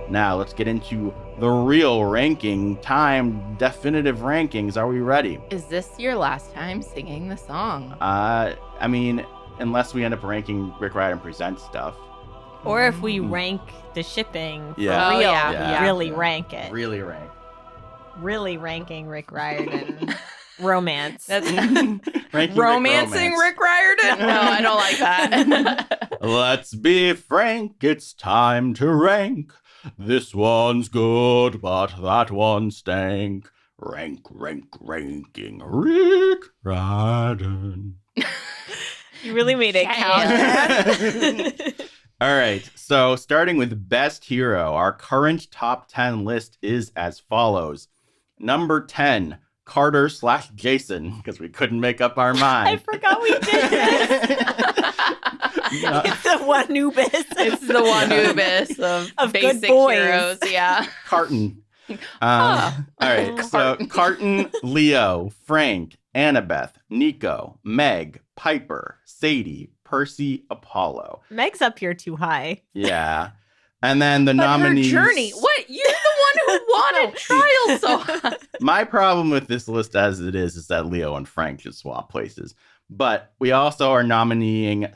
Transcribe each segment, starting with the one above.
Now let's get into the real ranking time, definitive rankings. Are we ready? Is this your last time singing the song? I mean, unless we end up ranking Rick Riordan Presents stuff. Or if we rank the shipping for Yeah. real, Oh, yeah. really rank it. Really rank. Really ranking Rick Riordan romance. That's Ranking romancing Rick Riordan? No, I don't like that. Let's be frank, it's time to rank. This one's good, but that one stank. Ranking Rick Riordan. You really made it count. All right, so starting with Best Hero, our current top 10 list is as follows. Number 10, Carter/Jason, because we couldn't make up our I mind. forgot we did this. It's the one Anubis. It's the one Anubis of good basic boys. heroes. Yeah. Carton. All right, so Carton, Leo, Frank, Annabeth, Nico, Meg, Piper, Sadie, Percy, Apollo. Meg's up here too high. Yeah. And then the But nominees. her journey. What? You're the one who wanted trials so high. My problem with this list as it is that Leo and Frank should swap places. But we also are nominating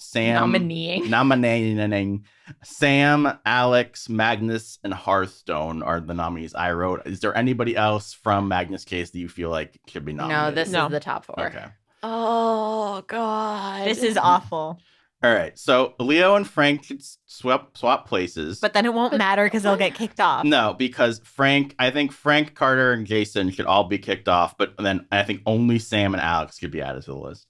nominating Sam, Alex, Magnus, and Hearthstone are the nominees I wrote. Is there anybody else from Magnus' case that you feel like should be nominated? No, this is the top 4. Okay. Oh, God. This is awful. All right. So Leo and Frank should swap places. But then it won't matter because they'll get kicked off. No, because I think Frank, Carter, and Jason should all be kicked off. But then I think only Sam and Alex could be added to the list.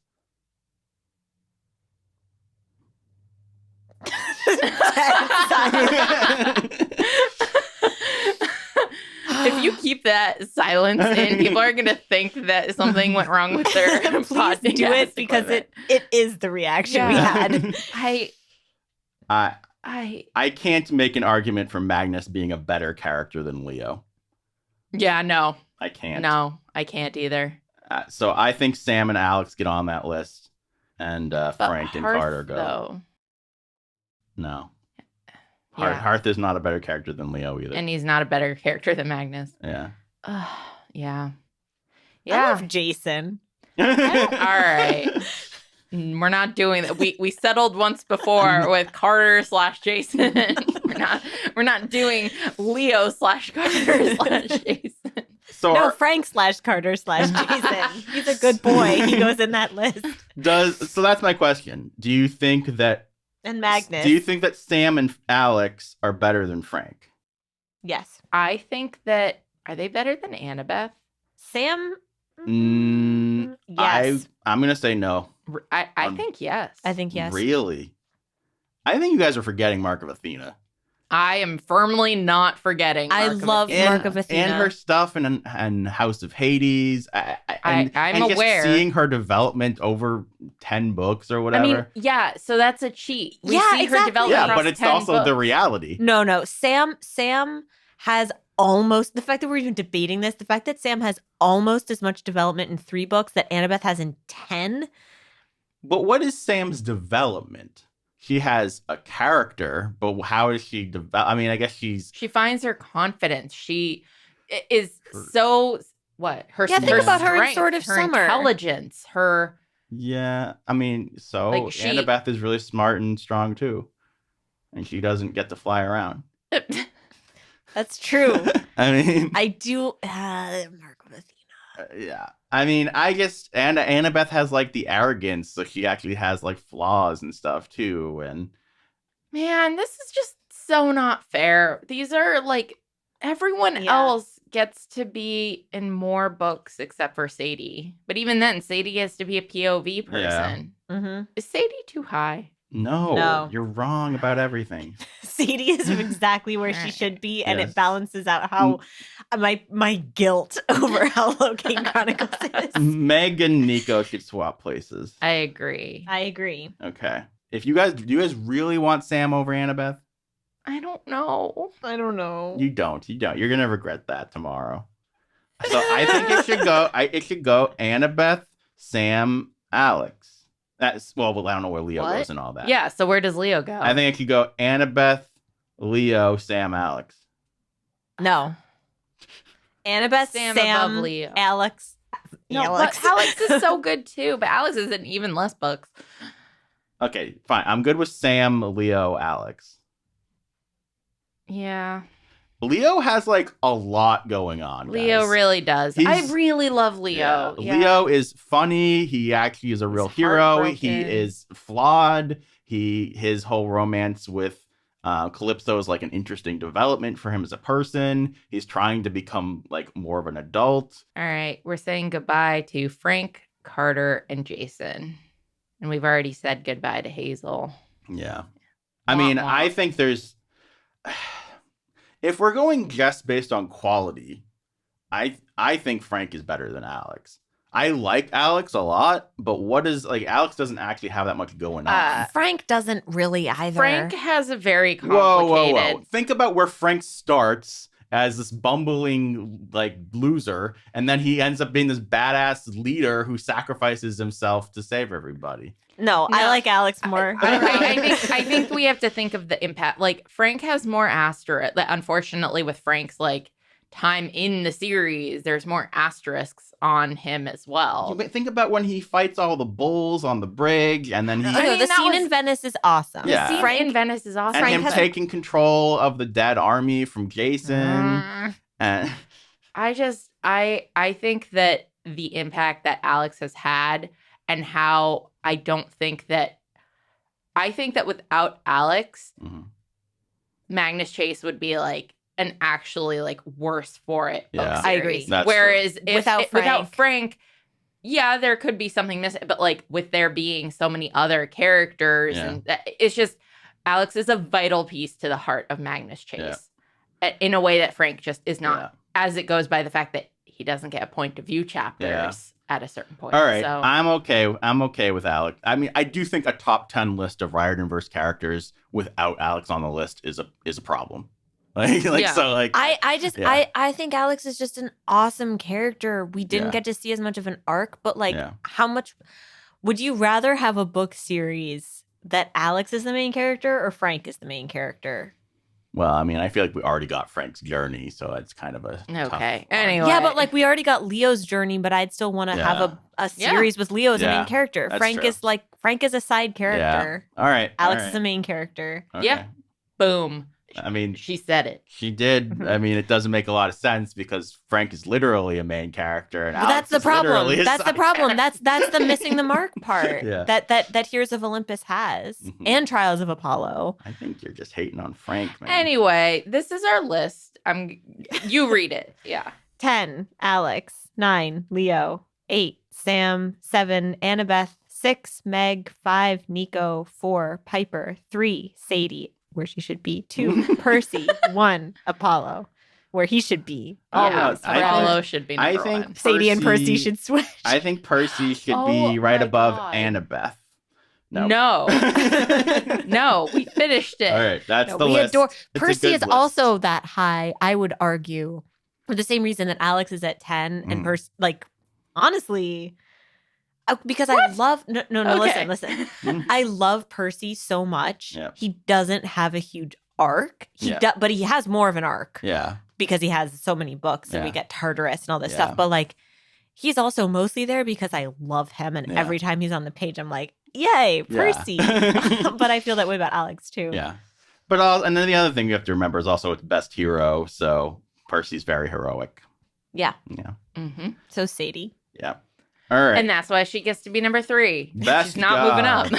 If you keep that silence in, people are going to think that something went wrong with their Please podcast do it because equipment. it is the reaction we had. I can't make an argument for Magnus being a better character than Leo. Yeah, no. I can't. No, I can't either. So I think Sam and Alex get on that list, and But Frank and Hearth, Carter go. Though. No. Yeah. Hearth is not a better character than Leo either. And he's not a better character than Magnus. Yeah. Yeah. I love Jason. All right. We're not doing that. We settled once before with Carter/Jason. we're not doing Leo/Carter/Jason. So No, Frank/Carter/Jason. He's a good boy. He goes in that list. so that's my question. Do you think that And Magnus. Do you think that Sam and Alex are better than Frank? Yes. I think that are they better than Annabeth? Sam? Yes. I'm going to say no. I think yes. I think yes. Really? I think you guys are forgetting Mark of Athena. I am firmly not forgetting. Mark of love Athena. Mark of Athena. And her stuff and House of Hades. I'm just aware. seeing her development over 10 books or whatever. I mean, yeah, so that's a cheat. We Yeah, see her exactly. development yeah, across but it's 10 also the books. reality. No. Sam has almost, the fact that we're even debating this, the fact that Sam has almost as much development in 3 books that Annabeth has in 10. But what is Sam's development? She has a character, but how is she develop? I mean, I guess she finds her confidence. She is so what? Her Yeah, think her about her in strength, Sword of her Summer. intelligence, her Yeah, I mean, so Like, she- Annabeth is really smart and strong too, and she doesn't get to fly around. That's true. I mean, I do. Mark of Athena. yeah. I mean, I guess Annabeth has like the arrogance, so she actually has like flaws and stuff too. And Man, this is just so not fair. These are like everyone Yeah. else gets to be in more books except for Sadie. But even then, Sadie has to be a POV person. Mm-hmm. Is Sadie too high? No. You're wrong about everything. Sadie is exactly where she should be, and Yes. it balances out how my guilt over how low Kane Chronicles is. Meg and Nico should swap places. I agree. I agree. Okay. Do you guys really want Sam over Annabeth? I don't know. I don't know. You don't. You're gonna regret that tomorrow. So I think it should go. It should go Annabeth, Sam, Alex. That's I don't know where Leo What? goes and all that. Yeah, so where does Leo go? I think it could go Annabeth, Leo, Sam, Alex. No. Annabeth, Sam Sam, above Leo. Alex. No, Alex. but Alex is so good too. But Alex is in even less books. Okay, fine. I'm good with Sam, Leo, Alex. Yeah. Leo has like a lot going on. Leo guys. really does. I really love Leo. Yeah. Leo is funny. He actually is a real hero. He heartbroken. is flawed. His whole romance with Calypso is like an interesting development for him as a person. He's trying to become like more of an adult. All right. We're saying goodbye to Frank, Carter, and Jason. And we've already said goodbye to Hazel. Yeah. I mean, Wah, wah. I think there's... If we're going just based on quality, I think Frank is better than Alex. I like Alex a lot, but Alex doesn't actually have that much going on. Frank doesn't really either. Frank has a very complicated... Whoa. Think about where Frank starts as this bumbling like loser, and then he ends up being this badass leader who sacrifices himself to save everybody. No, I like Alex more. I think we have to think of the impact. Like, Frank has more asterisk. Unfortunately, with Frank's like time in the series, there's more asterisks on him as well. But think about when he fights all the bulls on the brig, and then he... No, the scene in Venice is awesome. Yeah. The scene in Venice is awesome. and Frank him has- taking control of the dead army from Jason. And I think that the impact that Alex has had and how I think that without Alex, Mhm. Magnus Chase would be like an actually like worse for it. Yeah. book I series. agree. That's Whereas without Without Frank, yeah, there could be something missing, but like with there being so many other characters, Yeah. and it's just Alex is a vital piece to the heart of Magnus Chase in a way that Frank just is not. Yeah. As it goes by the fact that he doesn't get a point of view chapters at a certain point. All right, So I'm okay with Alex. I mean, I do think a top 10 list of Riordanverse characters without Alex on the list is a problem. Yeah. So like I think Alex is just an awesome character. We didn't Yeah. get to see as much of an arc, but like Yeah. how much would you rather have a book series that Alex is the main character or Frank is the main character? Well, I mean, I feel like we already got Frank's journey, so it's kind of a tough Okay. one. Anyway. Yeah, but like we already got Leo's journey, but I'd still want to have a series with Leo as a Yeah, main character. that's Frank true. is a side character. All right. Alex all is the right. main character. Okay. Yeah. Boom. I mean, She said it. she did. I mean, it doesn't make a lot of sense because Frank is literally a main character, and But Alex that's the is literally problem. a That's the side problem. That's the missing the mark part Yeah. that Heroes of Olympus has Mhm. and Trials of Apollo. I think you're just hating on Frank, man. Anyway, this is our list. You read it. Yeah. 10, Alex. 9, Leo. 8, Sam. 7, Annabeth. 6, Meg. 5, Nico. 4, Piper. 3, Sadie, where she should be. 2, Percy. 1, Apollo, where he should be. Oh, Yeah. Always. I Apollo should be I number think one. Sadie and Percy Percy- should switch. I think Percy should Oh be right my above God. Annabeth. No. No. No, we finished it. All right, that's No, the we list. adore It's a Percy good is list. also that high, I would argue, for the same reason that Alex is at 10 and Mm. Percy, like, honestly, because I love no, Okay. listen. Mm. I love Percy so much. Yeah. He doesn't have a huge arc. Yeah. But he has more of an arc Yeah. because he has so many books and we Yeah. get Tartarus and all this Yeah. stuff. But like, he's also mostly there because I love him, and Yeah. every time he's on the page, I'm like, yay, Percy. Yeah. But I feel that way about Alex too. Yeah. And then the other thing you have to remember is also it's best hero, so Percy's very heroic. Yeah. Yeah. Mm-hmm. So Sadie. Yeah. All right. And that's why she gets to be number 3. Best She's not moving God.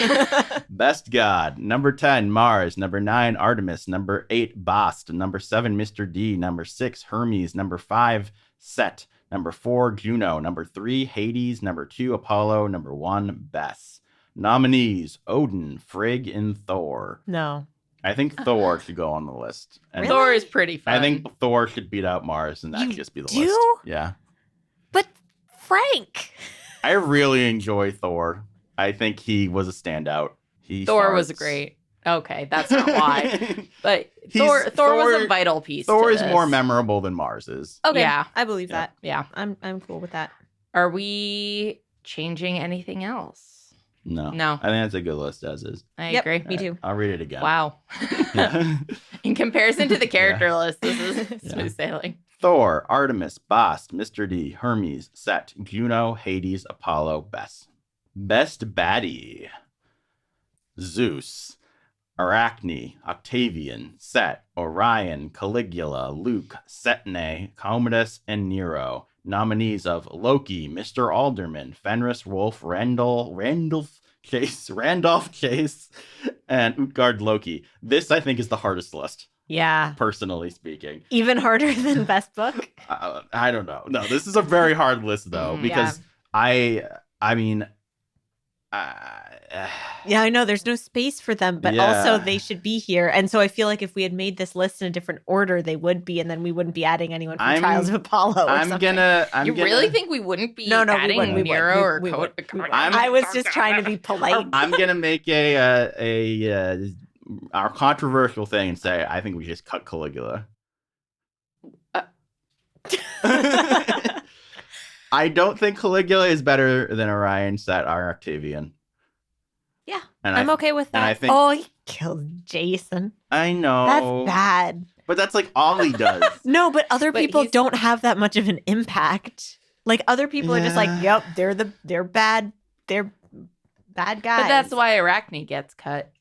up. Best God. Number 10, Mars. Number 9, Artemis. Number 8, Bast. Number 7, Mr. D. Number 6, Hermes. Number 5, Set. Number 4, Juno. Number 3, Hades. Number 2, Apollo. Number 1, Bess. Nominees, Odin, Frigg, and Thor. No. I think Thor should go on the list. And Really? Thor is pretty fun. I think Thor should beat out Mars, and that You could just be the do? list. Yeah. But Frank. I really enjoy Thor. I think he was a standout. Thor was farts. great. Okay, that's not why. But He's- Thor was Thor- a vital piece. Thor to is this. more memorable than Mars is. Okay. Yeah. I believe Yeah. that. Yeah. I'm cool with that. Are we changing anything else? No. No. I think that's a good list as is. I Yep, agree. me too. I'll read it again. Wow. Yeah. In comparison to the character list, this is Yeah. smooth sailing. Thor, Artemis, Bast, Mr. D, Hermes, Set, Juno, Hades, Apollo, Bess. Best baddie. Zeus, Arachne, Octavian, Set, Orion, Caligula, Luke, Setne, Commodus, and Nero. Nominees of Loki, Mr. Alderman, Fenris Wolf, Randolph Chase, and Utgard Loki. This, I think, is the hardest list, Yeah. personally speaking. Even harder than best book. I don't know. No, this is a very hard list, though, because I mean... Yeah, I know there's no space for them, but also they should be here. And so I feel like if we had made this list in a different order, they would be, and then we wouldn't be adding anyone from Trials of Apollo. You really think we wouldn't be adding we Nero or Code? I was just trying to be polite. I'm gonna make our controversial thing and say I think we just cut Caligula. I don't think Caligula is better than Orion, Set, or Octavian. Yeah, and I'm okay with that. And I think, he killed Jason. I know. That's bad. But that's like all he does. No, but other people don't have that much of an impact. Like other people are just like, yep, they're bad. They're bad guys. But that's why Arachne gets cut.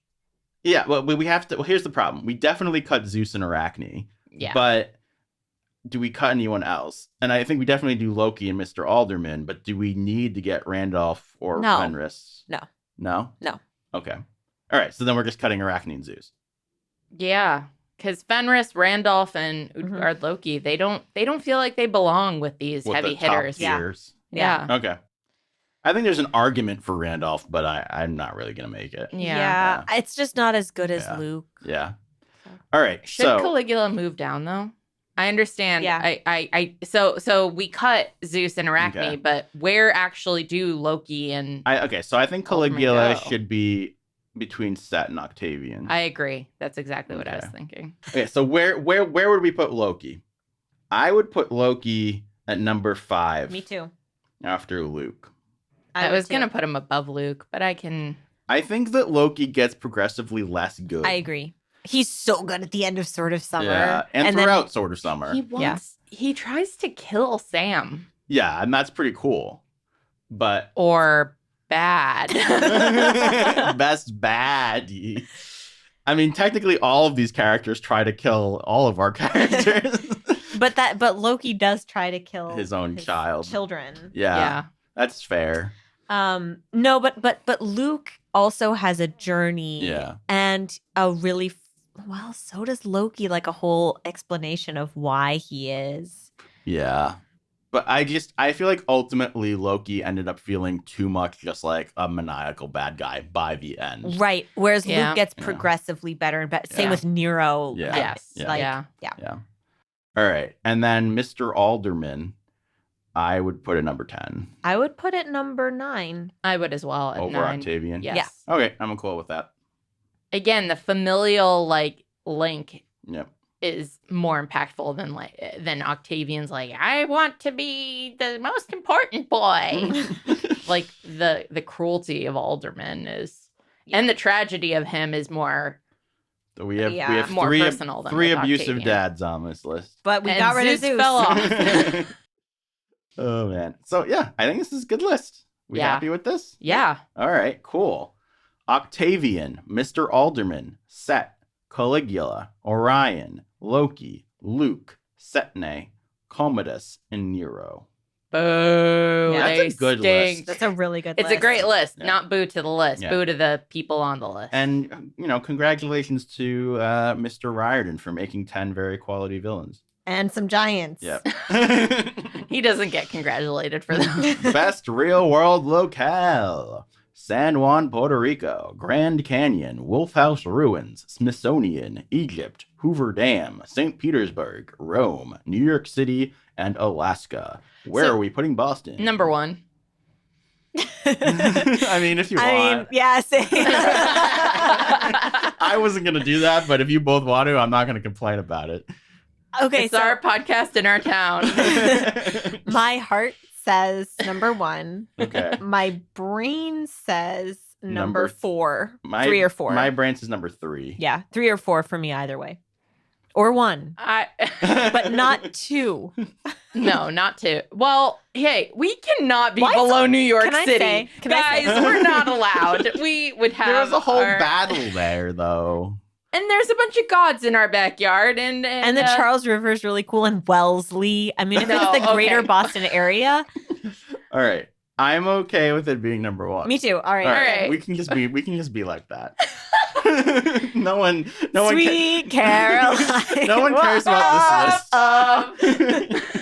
Yeah, well, we have to. Well, here's the problem. We definitely cut Zeus and Arachne. Yeah. But do we cut anyone else? And I think we definitely do Loki and Mr. Alderman, but do we need to get Randolph or Fenris? No. No? No. Okay. All right, so then we're just cutting Arachne and Zeus. Yeah, because Fenris, Randolph, and Utgard Loki, they don't feel like they belong with these heavy hitters. Yeah. Okay. I think there's an argument for Randolph, but I'm not really going to make it. Yeah. It's just not as good as Luke. Yeah. All right. Should Caligula move down, though? I understand. Yeah. So we cut Zeus and Arachne, but where actually do Loki and so I think Caligula should be between Set and Octavian. I agree. That's exactly what I was thinking. Okay, so where would we put Loki? I would put Loki at number 5. Me too. After Luke. I was going to put him above Luke, but I think that Loki gets progressively less good. I agree. He's so good at the end of Sword of Summer. Yeah, and throughout Sword of Summer. He tries to kill Sam. Yeah, and that's pretty cool. But or bad. Best baddie. I mean, technically all of these characters try to kill all of our characters. but Loki does try to kill his own children. Yeah. That's fair. No, but Luke also has a journey. Yeah. And a really so does Loki, like a whole explanation of why he is. Yeah. But I feel like ultimately Loki ended up feeling too much just like a maniacal bad guy by the end. Right. Whereas Luke gets progressively better and better. Same with Nero. Yeah. Yes. Yeah. All right. And then Mr. Alderman, I would put it number 10. I would put it number 9. I would as well. At over 9. Octavian. Yes. Yeah. Okay, I'm cool with that. Again, the familial link Yep. is more impactful than Octavian's I want to be the most important boy. Like the cruelty of Alderman is and the tragedy of him is more we have more three, personal than three with abusive Octavian. dads on this list. But we got rid of Zeus. Fell off. Oh man. So yeah, I think this is a good list. We happy with this? Yeah. All right, cool. Octavian, Mr. Alderman, Set, Caligula, Orion, Loki, Luke, Setne, Commodus, and Nero. Boo. Yeah, that's a good list. That's a really good list. It's a great list. Yeah. Not boo to the list. Yeah. Boo to the people on the list. And, congratulations to Mr. Riordan for making 10 very quality villains. And some giants. Yep. He doesn't get congratulated for that. Best real world locale. San Juan, Puerto Rico, Grand Canyon, Wolf House Ruins, Smithsonian, Egypt, Hoover Dam, St. Petersburg, Rome, New York City, and Alaska. Where are we putting Boston? Number 1. I mean, if you want. Same. I wasn't going to do that, but if you both want to, I'm not going to complain about it. Okay, it's our podcast in our town. My heart says number 1. Okay. My brain says number 4. My, 3 or 4. My brain is number 3. Yeah, 3 or 4 for me either way. Or 1. But not 2. No, not 2. Well, hey, we cannot be What? below New York Can I City. say- can I say- Guys, we're not allowed. We would have There was a whole our- battle there, though. And there's a bunch of gods in our backyard. And And the Charles River is really cool, and Wellesley. I mean, if No, it's the greater okay. Boston area, All right. I'm okay with it being number 1. me too. All right. All right. We can just be like that. no one Sweet Caroline. No one cares about this list.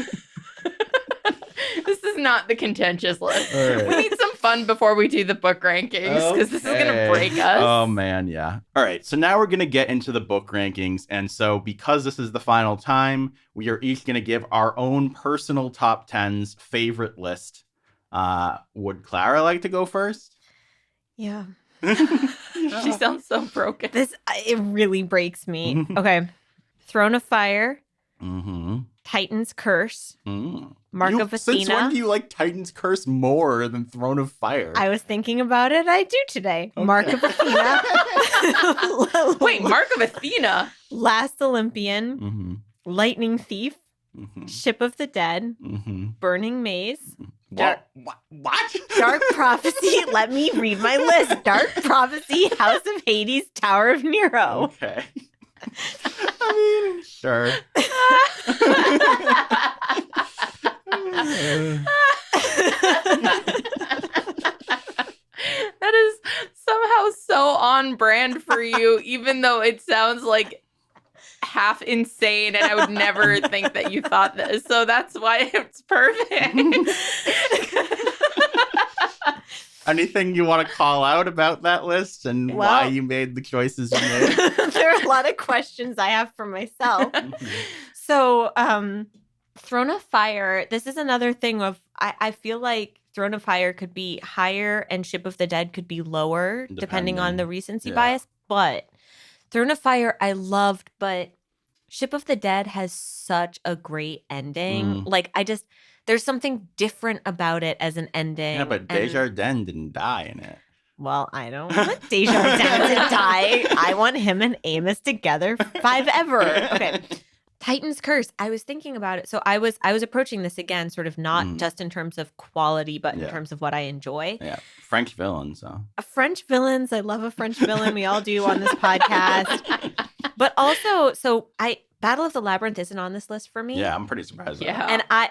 This is not the contentious list. All right. We need some fun before we do the book rankings because this is going to break us. Oh, man, yeah. All right, so now we're going to get into the book rankings. And so because this is the final time, we are each going to give our own personal top 10s favorite list. Would Clara like to go first? Yeah. She sounds so broken. It really breaks me. Okay. Throne of Fire, Mm-hmm. Titan's Curse, Mm. Mark of Since when Athena. do you like Titan's Curse more than Throne of Fire? I was thinking about it. I do today. Okay. Mark of Athena. Wait, Mark of Athena? Last Olympian, Mm-hmm. Lightning Thief, Mm-hmm. Ship of the Dead, Mm-hmm. Burning Maze, What? Dark Prophecy. Let me read my list. Dark Prophecy, House of Hades, Tower of Nero. Okay. I mean, sure. That is somehow so on brand for you, even though it sounds like half insane and I would never think that you thought this. So that's why it's perfect. Anything you want to call out about that list and why Well- you made the choices you made? There are a lot of questions I have for myself. Mhm. So, Throne of Fire, this is another thing of, I feel like Throne of Fire could be higher and Ship of the Dead could be lower, depending on the recency Yeah. bias. But Throne of Fire, I loved, but Ship of the Dead has such a great ending. Like, there's something different about it as an ending. Yeah, but and- Desjardins didn't die in it. Well, I don't want Desjardins to die. I want him and Amos together ever. Okay. Titan's Curse. I was thinking about it. So I was approaching this again, sort of not just in terms of quality, but in Yeah. terms of what I enjoy. Yeah, French villains. So. French villains. I love a French villain. We all do on this podcast. But also, Battle of the Labyrinth isn't on this list for me. Yeah, I'm pretty surprised. Yeah. And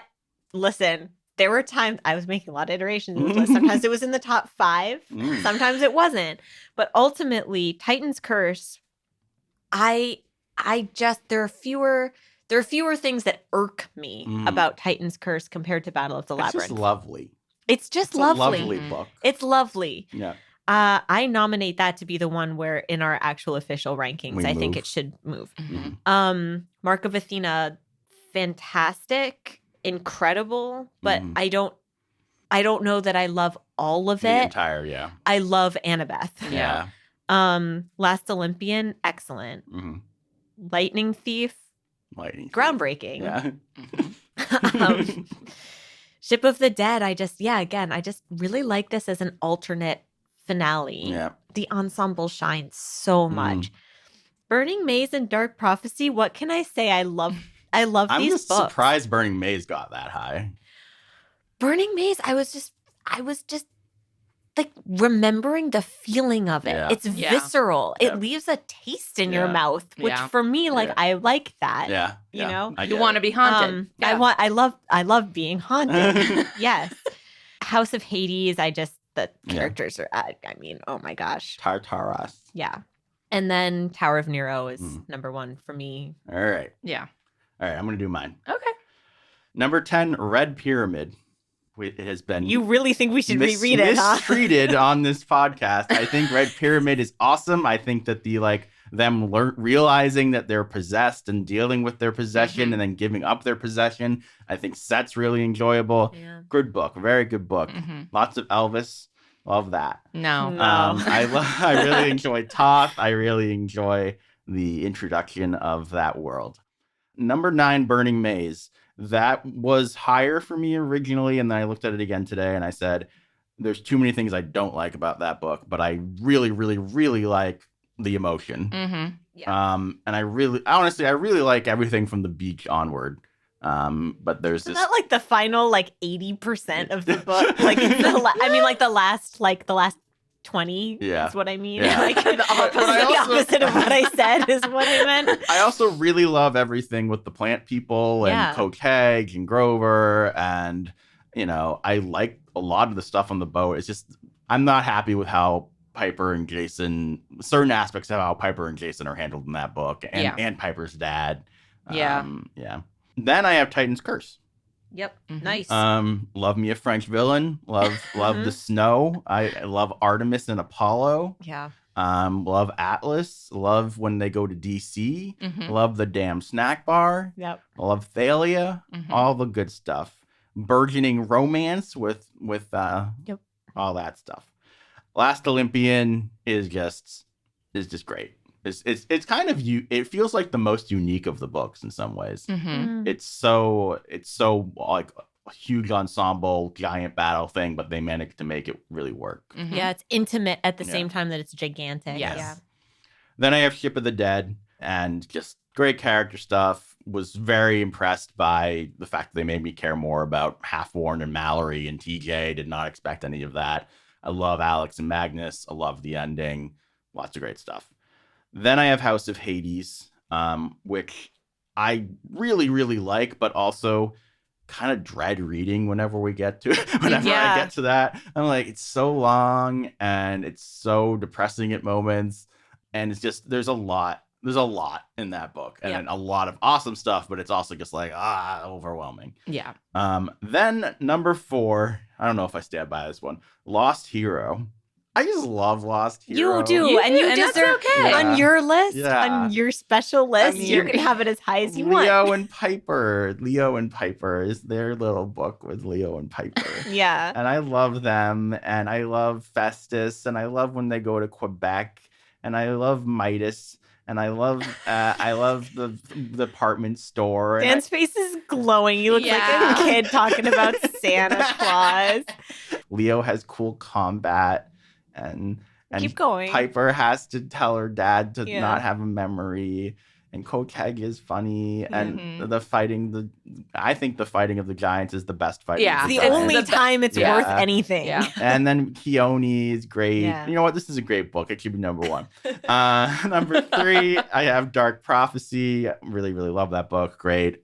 listen, there were times I was making a lot of iterations of this list. Sometimes it was in the top 5. Mm. Sometimes it wasn't. But ultimately, Titan's Curse, there are fewer things that irk me about Titan's Curse compared to Battle of the It's Labyrinth. just lovely. It's just It's lovely. a lovely Mhm. book. It's lovely. Yeah. I nominate that to be the one where in our actual official rankings, We I think move. it should move. Mhm. Mark of Athena, fantastic, incredible, but Mhm. I don't know that I love all of The it. entire, yeah. I love Annabeth. Yeah. Last Olympian, excellent. Mm-hmm. Lightning Thief, Lightning. groundbreaking. Yeah. Ship of the Dead, I just really like this as an alternate finale. Yeah. The ensemble shines so much. Burning Maze and Dark Prophecy, what can I say? I love I'm these just books. surprised Burning Maze got that high. Burning Maze, I was just like remembering the feeling of it. Yeah. It's Yeah. visceral. Yeah. It leaves a taste in your Yeah. mouth, which Yeah. for me, like Yeah. I like that. Yeah. You yeah, know? I You get want to it. be haunted. I love being haunted. Yes. House of Hades, the Yeah. characters are, I mean, oh my gosh. Tartaros. Yeah. And then Tower of Nero is Mm. number 1 for me. All right. Yeah. All right. I'm going to do mine. Okay. Number 10, Red Pyramid. It has been You really think we should reread it, huh? mistreated on this podcast. I think Red Pyramid is awesome. I think that them realizing that they're possessed and dealing with their possession and then giving up their possession, I think that's really enjoyable. Yeah. Good book. Very good book. Mhm. Lots of Elvis. Love that. No. No. I really enjoy Toth. I really enjoy the introduction of that world. Number 9, Burning Maze. That was higher for me originally, and then I looked at it again today and I said, there's too many things I don't like about that book, but I really, really, really like the emotion. Mm-hmm. Yeah. And I really like everything from the beach onward. But there's Isn't this. that like the final 80% of the book? Like it's the last 20 Yeah. is what I mean. Yeah. Like the But I also- opposite of what I said is what I meant. I also really love everything with the plant people and Yeah. Kokeg and Grover, and I like a lot of the stuff on the boat. It's just I'm not happy with how Piper and Jason, certain aspects of how Piper and Jason are handled in that book, and Piper's dad. Yeah. Yeah. Then I have Titan's Curse. Yep. Mhm. Nice. Love me a French villain. Love the snow. I love Artemis and Apollo. Yeah. Love Atlas. Love when they go to DC. Mhm. Love the damn snack bar. Yep. Love Thalia. Mhm. All the good stuff. Burgeoning romance with Yep. all that stuff. Last Olympian is just great. It's kind of it feels like the most unique of the books in some ways. Mhm. It's so like a huge ensemble giant battle thing, but they managed to make it really work. Mhm. Yeah, it's intimate at the Yeah. same time that it's gigantic. Yes. Yeah. Then I have Ship of the Dead, and just great character stuff. Was very impressed by the fact that they made me care more about Half-Worn and Mallory and TJ. Did not expect any of that. I love Alex and Magnus. I love the ending. Lots of great stuff. Then I have House of Hades, which I really, really like, but also kind of dread reading whenever we get to whenever Yeah. I get to that. I'm like, it's so long and it's so depressing at moments. And it's just there's a lot in that book, and Yep. a lot of awesome stuff, but it's also just like overwhelming. Yeah. Then number 4, I don't know if I stand by this one, Lost Hero. I just love Lost Hero. You do, You and do, you and that's deserve okay. on your list, Yeah. on your special list. mean, you can have it as high as you Leo want. and Piper is their little book with Leo and Piper. Yeah. And I love them, and I love Festus, and I love when they go to Quebec, and I love Midas, and I love the department store. And Dan's face is glowing. He looks Yeah. like a kid talking about Santa Claus. Leo has cool combat, and Keep going. Piper has to tell her dad to Yeah. not have a memory, and Kokeg is funny, and Mhm. I think the fighting of the giants is the best fight. Yeah. It's the That's only the be- time it's Yeah. worth anything. Yeah. And then Keone is great. Yeah. You know what? This is a great book. It should be number 1. Number 3, I have Dark Prophecy. Really, really love that book. Great.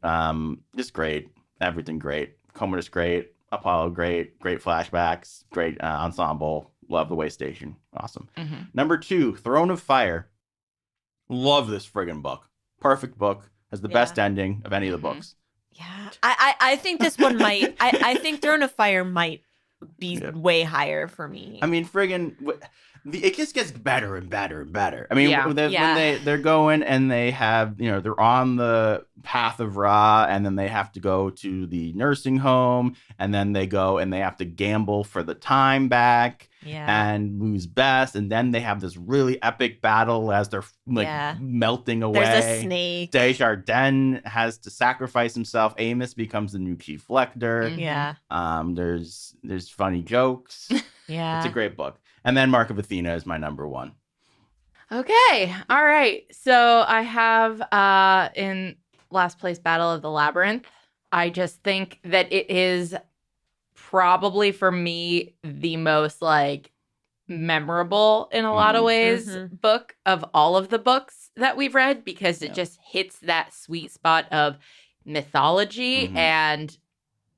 Just great. Everything great. Commodus great. Apollo great. Great flashbacks. Great ensemble. Love the way station. Awesome. Mhm. Number 2, Throne of Fire. Love this friggin' book. Perfect book. Has the Yeah. best ending of any of the Mhm. books. Yeah. I think this one might. I think Throne of Fire might be Yeah. way higher for me. I mean, it just gets better and better and better. I mean, Yeah. when Yeah. they're going and they have, they're on the path of Ra, and then they have to go to the nursing home, and then they go and they have to gamble for the time back yeah. and lose best, and then they have this really epic battle as they're Yeah. melting away. There's a snake. Desjardins has to sacrifice himself. Amos becomes the new chief lector. Mhm. Yeah. There's funny jokes. Yeah. It's a great book. And then Mark of Athena is my number 1. Okay. All right. So I have in last place Battle of the Labyrinth. I just think that it is probably for me the most memorable in a lot of ways Mhm. book of all of the books that we've read, because it Yeah. just hits that sweet spot of mythology Mhm.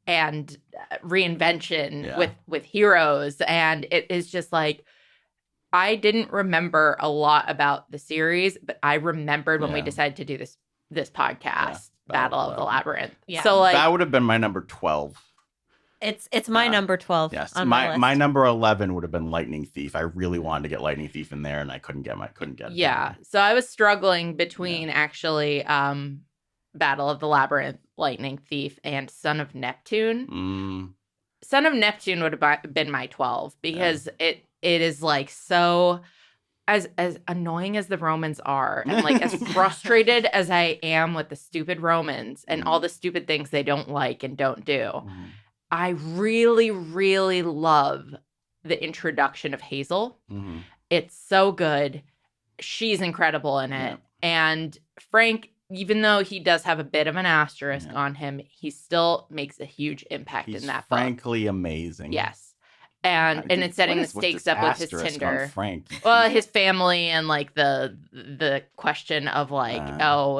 and reinvention Yeah. with heroes, and it is just I didn't remember a lot about the series, but I remembered when we Yeah. decided to do this podcast, Yeah. Battle of the Labyrinth. Yeah. So That would have been my number 12. It's my Yeah. number 12 Yes. on my list. My number 11 would have been Lightning Thief. I really wanted to get Lightning Thief in there, and I couldn't get it. yeah, so I was struggling between actually Battle of the Labyrinth, Lightning Thief, and Son of Neptune. Mm, Son of Neptune would have been my 12 because it is so as annoying as the Romans are, and as frustrated as I am with the stupid Romans and all the stupid things they don't like and don't do. mm. I really, really love the introduction of Hazel. Mhm. It's so good. She's incredible in it. Yeah. And Frank, even though he does have a bit of an asterisk on him, he still makes a huge impact He's in that book. frankly amazing. Yes. And it's setting the stakes up with his asterisk Tinder. on Frank? Well, his family and like the question of like,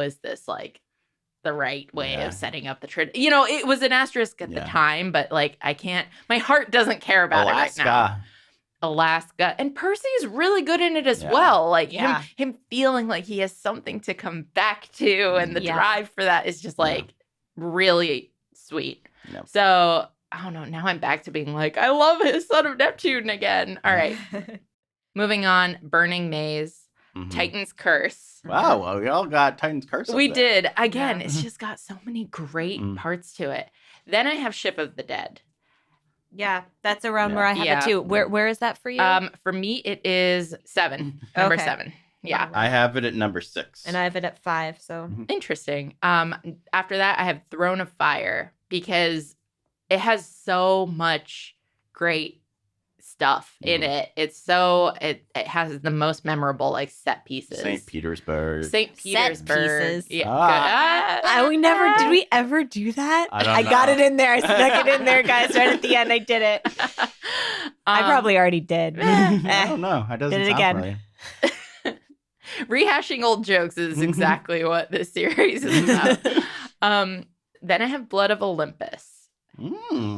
is this like the right way of setting up the trade? You know, it was an asterisk at the time, but like I can't. My heart doesn't care about it right now. Alaska. And Percy is really good in it as well. Like him feeling like he has something to come back to, and the drive for that is just like really sweet. Yep. So I don't know. Now I'm back to being like, I love his Son of Neptune again. All right. Moving on. Burning Maze. Titan's Curse. Wow. Well, we all got Titan's Curse. We did. Again, it's just got so many great parts to it. Then I have Ship of the Dead. Yeah, that's around where I have it too. Where is that for you? For me, it is 7. Number 7. Yeah. I have it at number 6. And I have it at 5, so. Interesting. After that, I have Throne of Fire because it has so much great stuff in it. It's so it has the most memorable like set pieces. St. Petersburg. Set pieces. Yeah. Did we ever do that? I got it in there. I snuck it in there, guys. Right at the end, I did it. I probably already did. I don't know. I doesn't did it sound again. right. Rehashing old jokes is exactly what this series is about. Then I have Blood of Olympus.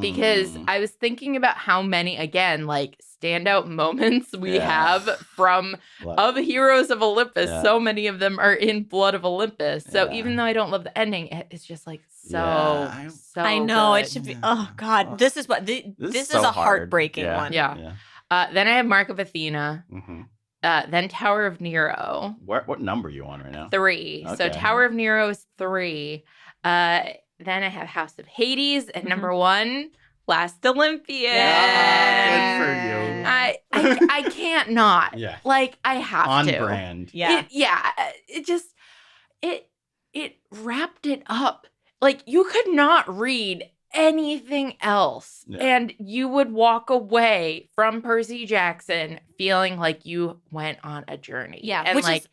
Because I was thinking about how many, again, like standout moments we have from of Heroes of Olympus. So many of them are in Blood of Olympus. So even though I don't love the ending, it's just like so I know good. It should be. Oh God, this is what this is so a hard. heartbreaking one. Yeah. Then I have Mark of Athena. Then Tower of Nero. What number are you on right now? 3. Okay. So Tower of Nero is 3. Then I have House of Hades at number 1. Last Olympian. Yeah, good for you. I can't not. Yeah. Like I have on to. brand. Yeah. It wrapped it up. Like you could not read anything else and you would walk away from Percy Jackson feeling like you went on a journey. Yeah. And like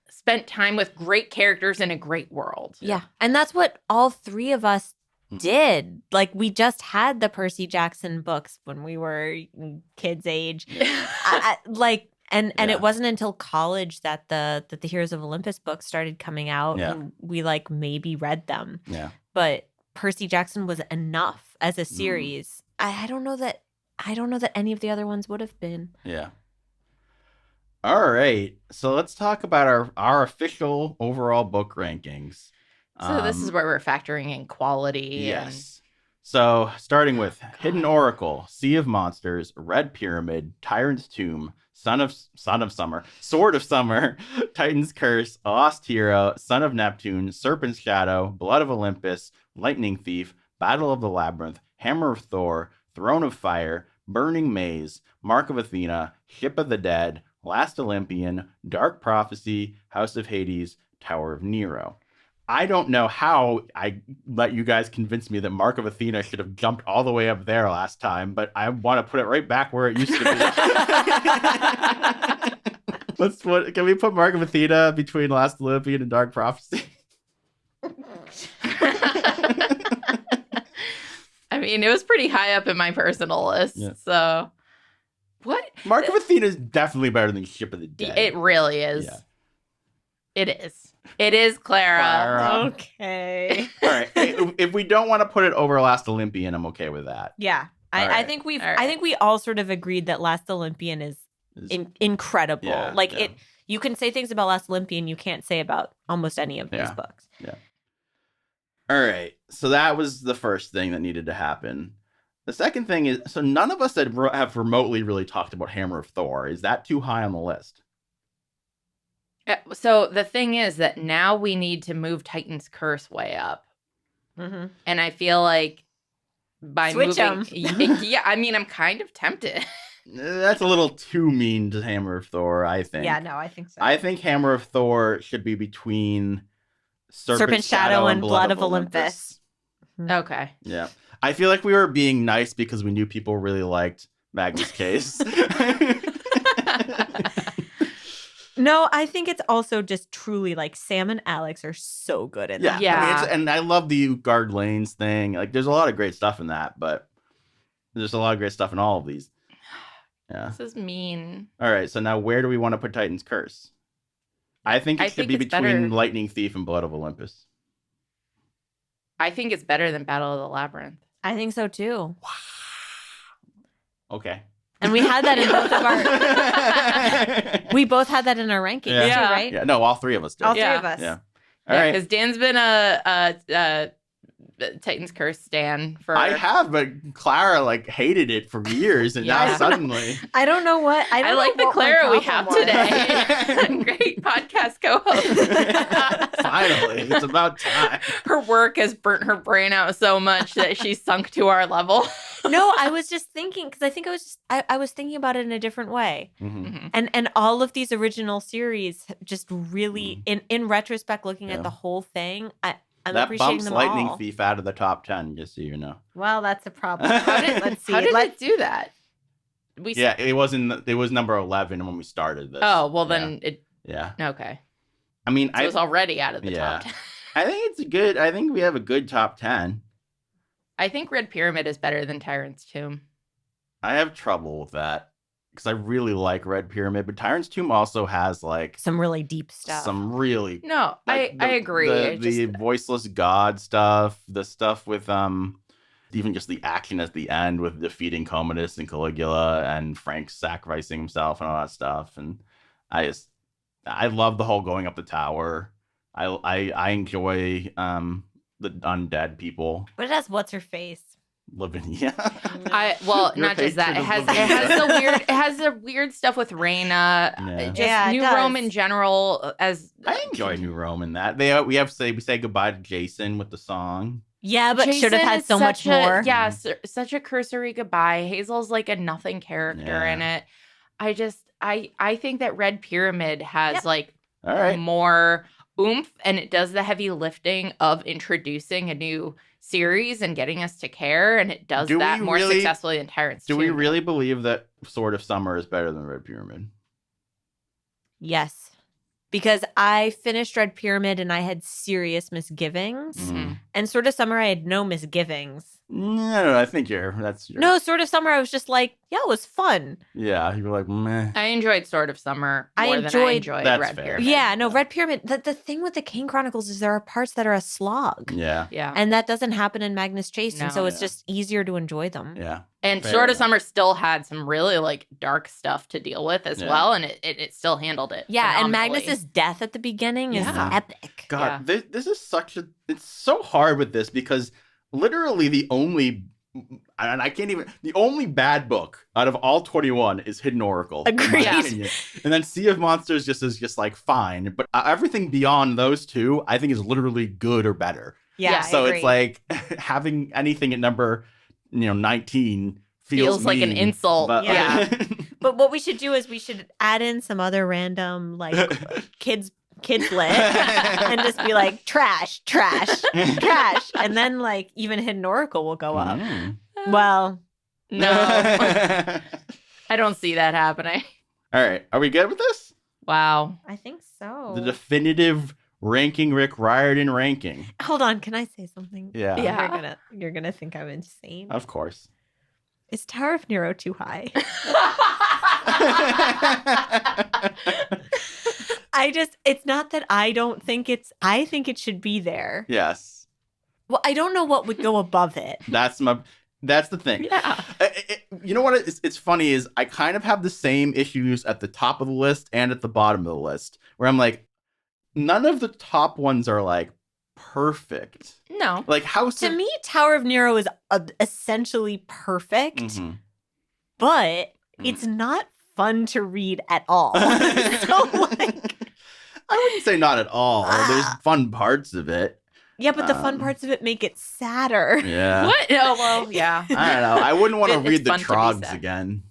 spent time with great characters in a great world. Yeah. And that's what all 3 of us did. Like we just had the Percy Jackson books when we were kids' age. And it wasn't until college that the Heroes of Olympus books started coming out and we like maybe read them. Yeah. But Percy Jackson was enough as a series. I don't know that any of the other ones would have been. Yeah. All right. So let's talk about our official overall book rankings. So this is where we're factoring in quality. Yes. So starting with Hidden Oracle, Sea of Monsters, Red Pyramid, Tyrant's Tomb, Son of Summer, Sword of Summer, Titan's Curse, A Lost Hero, Son of Neptune, Serpent's Shadow, Blood of Olympus, Lightning Thief, Battle of the Labyrinth, Hammer of Thor, Throne of Fire, Burning Maze, Mark of Athena, Ship of the Dead, Last Olympian, Dark Prophecy, House of Hades, Tower of Nero. I don't know how I let you guys convince me that Mark of Athena should have jumped all the way up there last time, but I want to put it right back where it used to be. Can we put Mark of Athena between Last Olympian and Dark Prophecy? I mean, it was pretty high up in my personal list, so... What? Mark of Athena is definitely better than Ship of the Dead. It really is. Yeah. It is. It is Clara. Okay. All right. If we don't want to put it over Last Olympian, I'm okay with that. Yeah. I think we all sort of agreed that Last Olympian is incredible. Yeah, it. You can say things about Last Olympian you can't say about almost any of these books. Yeah. All right. So that was the first thing that needed to happen. The second thing is, so none of us have remotely really talked about Hammer of Thor. Is that too high on the list? So the thing is that now we need to move Titan's Curse way up. And I feel like by switch moving... Yeah, I mean, I'm kind of tempted. That's a little too mean to Hammer of Thor, I think. Yeah, no, I think so. I think Hammer of Thor should be between Serpent Shadow and Blood of Olympus. Okay. Yeah. I feel like we were being nice because we knew people really liked Magnus case. No, I think it's also just truly like Sam and Alex are so good in Yeah. that. Yeah. I mean, and I love the Utgard Lanes thing. Like, there's a lot of great stuff in that, but there's a lot of great stuff in all of these. Yeah. This is mean. All right. So now where do we want to put Titan's Curse? I think it should be it's between better. Lightning Thief and Blood of Olympus. I think it's better than Battle of the Labyrinth. I think so too. Okay. And we had that in both of our. We both had that in our rankings Yeah. too, right? Yeah. No, all three of us did. All three Yeah. of us. Yeah. All right. Because Dan's been a Titan's Curse stan for. I have, but Clara like hated it for years, and now Yeah. suddenly. I don't know what. I, I don't like know the what my Clara we problem have was. today. Great podcast co-host. Finally, it's about time. Her work has burnt her brain out so much that she's sunk to our level. No, I was just thinking because I think I was thinking about it in a different way. Mhm. And all of these original series just really in retrospect looking Yeah. at the whole thing, I'm That appreciating bumps them Lightning all. Thief out of the top 10, just so you know. Well, that's a problem. Let's see. How did Let's- it do that? We Yeah, it was number 11 when we started this. Oh, well then it Yeah. okay. I mean, So it's already out of the Yeah. top 10. I think it's good. I think we have a good top 10. I think Red Pyramid is better than Tyrant's Tomb. I have trouble with that because I really like Red Pyramid, but Tyrant's Tomb also has like some really deep stuff. some really No, like, I agree. The voiceless god stuff, the stuff with even just the action at the end with defeating Commodus and Caligula and Frank sacrificing himself and all that stuff. And I love the whole going up the tower. I enjoy the undead people But it has what's her face. Lavinia. Well, Your not just that. It hatred has of Lavinia. it has the weird stuff with Reyna. Yeah. Just Yeah, it New does. Rome in general. As I enjoy New Rome in that. We say goodbye to Jason with the song. Yeah, but should have Jason had is so much such a- more. Yeah, such a cursory goodbye. Hazel's like a nothing character Yeah. in it. I think that Red Pyramid has Yep. like All right. more oomph, and it does the heavy lifting of introducing a new series and getting us to care, and it does Do that we more really- successfully than Tyrant's Do we Tomb. really believe that Sword of Summer is better than Red Pyramid? Yes. Because I finished Red Pyramid and I had serious misgivings. Mhm. And Sword of Summer, I had no misgivings. No, I think that's your... No, Sword of Summer, I was just like, yeah, it was fun. Yeah, you were like, meh. I enjoyed Sword of Summer I more than I enjoyed- enjoyed That's Red fair. Pyramid. Yeah, no, Red Pyramid. The thing with the Kane Chronicles is there are parts that are a slog. Yeah, Yeah. And that doesn't happen in Magnus Chase. And No. so it's Yeah. just easier to enjoy them. yeah. And Fair Sword of enough. Summer still had some really like dark stuff to deal with as Yeah. well, and it still handled it. Yeah, and phenomenally. Magnus's death at the beginning is Yeah. epic. God, this is such a... It's so hard with this because literally the only... And I can't even... The only bad book out of all 21 is Hidden Oracle. in my Agreed. opinion. And then Sea of Monsters is just like fine. But everything beyond those two, I think is literally good or better. Yeah, Yeah, I So agree. it's like having anything at number 19 feels like an mean, insult. but- Yeah. But what we should do is we should add in some other random like kids lit and just be like trash, trash, trash. And then like even Hidden Oracle will go up. Mm. Well, No, I don't see that happening. All right, are we good with this? Wow. I think so. The definitive Ranking Rick Riordan ranking. Hold on, can I say something? Yeah. Yeah. You're gonna think I'm insane. Of course. Is Tower of Nero too high? It's not that I don't think I think it should be there. Yes. Well, I don't know what would go above it. That's the thing. Yeah. You know what? It's funny is I kind of have the same issues at the top of the list and at the bottom of the list where I'm like, none of the top ones are like perfect. No. Like House To of... me, Tower of Nero is essentially perfect, Mhm. but it's not fun to read at all. So, like, I wouldn't say not at all. There's fun parts of it. yeah, but the fun Um, parts of it make it sadder. Yeah. What? Oh, well, yeah. I don't know. I wouldn't want to It's read the fun to be Trogs sad. again.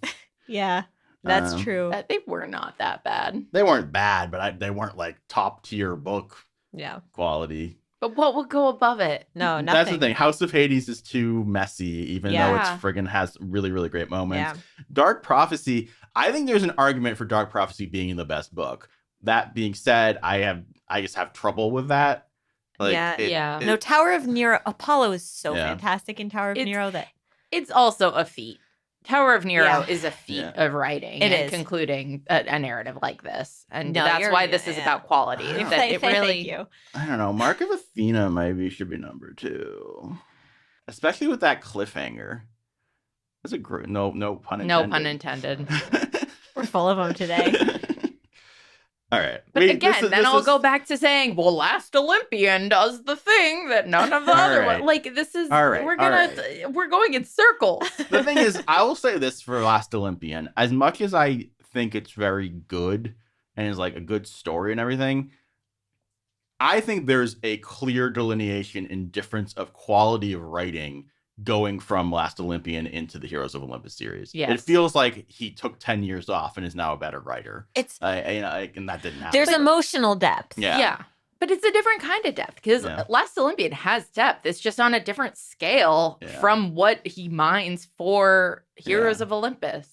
Yeah, that's true. They were not that bad. They weren't bad, but they weren't like top tier book Yeah. quality. But what would go above it? No, nothing. That's the thing. House of Hades is too messy, even though it's Yeah. friggin' has really, really great moments. Yeah. Dark Prophecy, I think there's an argument for Dark Prophecy being the best book. That being said, I just have trouble with that. Yeah. No, Tower of Nero. Apollo is so Yeah. fantastic in Tower of Nero that It's also a feat. Tower of Nero Yeah. is a feat Yeah. of writing It and is. concluding a narrative like this. And No, that's you're- why this is yeah. about quality. Yeah. That it really... Thank you. I don't know. Mark of Athena maybe should be number 2. Especially with that cliffhanger. That's a great, no pun intended. No pun intended. We're full of them today. All right. But then I'll go back to saying, well, Last Olympian does the thing that none of the All other right. ones. Like, this is, All right, we're going in circles. The thing is, I will say this for Last Olympian. As much as I think it's very good and is like a good story and everything, I think there's a clear delineation and difference of quality of writing going from Last Olympian into the Heroes of Olympus series. Yes. It feels like he took 10 years off and is now a better writer. It's And that didn't happen. there's emotional depth. Yeah. But it's a different kind of depth because Yeah. Last Olympian has depth. It's just on a different scale Yeah. from what he mines for Heroes Yeah. of Olympus.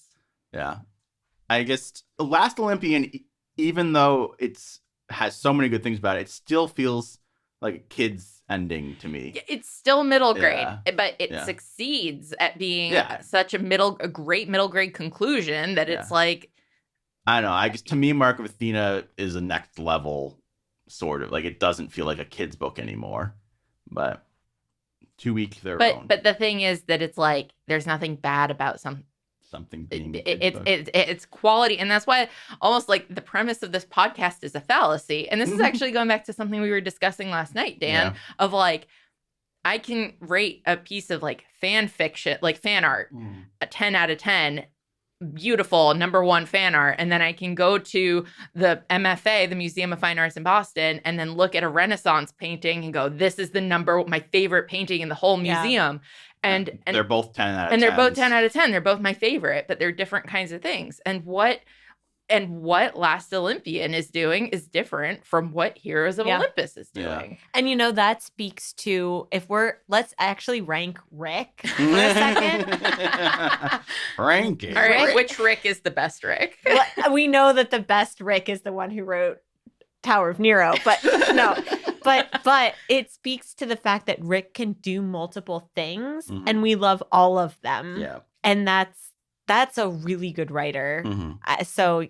Yeah. I guess Last Olympian, even though it's has so many good things about it, it still feels like a kid's ending to me. It's still middle grade, Yeah. but it Yeah. succeeds at being Yeah. such a great middle grade conclusion that it's Yeah. like, I don't know. I guess to me, Mark of Athena is a next level sort of. Like, it doesn't feel like a kid's book anymore. But to each their own. but the thing is that it's like there's nothing bad about Something being a kid's book. it's quality, and that's why almost like the premise of this podcast is a fallacy. And this is actually going back to something we were discussing last night, Dan, of like I can rate a piece of like fan fiction, like fan art, a 10 out of 10, beautiful #1 fan art, and then I can go to the MFA, the Museum of Fine Arts in Boston, and then look at a Renaissance painting and go, this is my favorite painting in the whole Yeah. museum. And they're both 10 out of 10. and they're both 10 out of 10. They're both my favorite, but they're different kinds of things. And what Last Olympian is doing is different from what Heroes of Yeah. Olympus is Yeah. doing. And that speaks to let's actually rank Rick for a second. Ranking. All right, Rick? which Rick is the best Rick? Well, we know that the best Rick is the one who wrote Tower of Nero, but no. But it speaks to the fact that Rick can do multiple things Mhm. and we love all of them. Yeah. And that's a really good writer. Mm-hmm. So,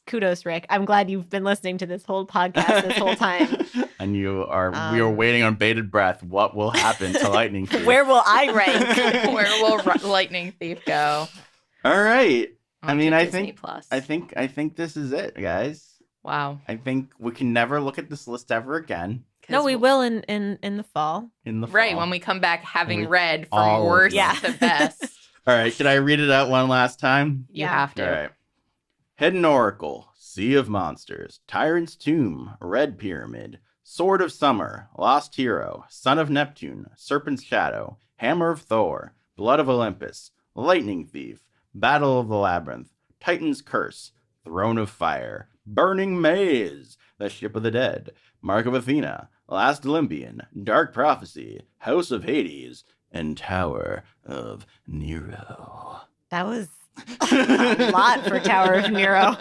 kudos, Rick. I'm glad you've been listening to this whole podcast this whole time. And we are waiting on bated breath. What will happen to Lightning Thief? Where will I rank? Where will Lightning Thief go? All right. On mean, to I Disney think- Plus. I think this is it, guys. Wow. I think we can never look at this list ever again 'Cause No, we will in the fall. in the Right, fall. when we come back having We- read all from of worst them. to best. All right. Can I read it out one last time? You Yeah. have to. All right. Hidden Oracle, Sea of Monsters, Tyrant's Tomb, Red Pyramid, Sword of Summer, Lost Hero, Son of Neptune, Serpent's Shadow, Hammer of Thor, Blood of Olympus, Lightning Thief, Battle of the Labyrinth, Titan's Curse, Throne of Fire, Burning Maze, The Ship of the Dead, Mark of Athena, Last Olympian, Dark Prophecy, House of Hades, and Tower of Nero. That was a lot for Tower of Nero.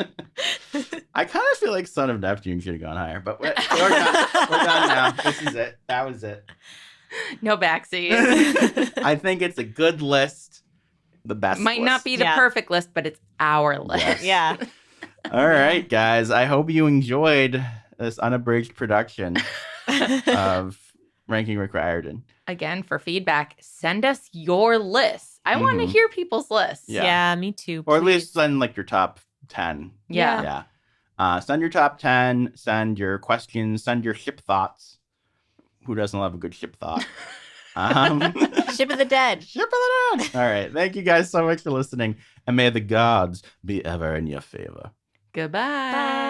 I kind of feel like Son of Neptune should have gone higher, but we're done. We're done now. This is it. That was it. No backseat. I think it's a good list. The best Might list. not be the Yeah. perfect list, but it's our list. Yes. Yeah. All right, guys. I hope you enjoyed this unabridged production of Ranking Rick Riordan. Again, for feedback, send us your lists. I want to Mhm. hear people's lists. Yeah. Yeah, me too. Or at please. least send like your top 10. Yeah. Yeah. Send your top 10, send your questions, send your ship thoughts. Who doesn't love a good ship thought? Ship of the Dead. Ship of the Dead. All right. Thank you guys so much for listening. And may the gods be ever in your favor. Goodbye. Bye.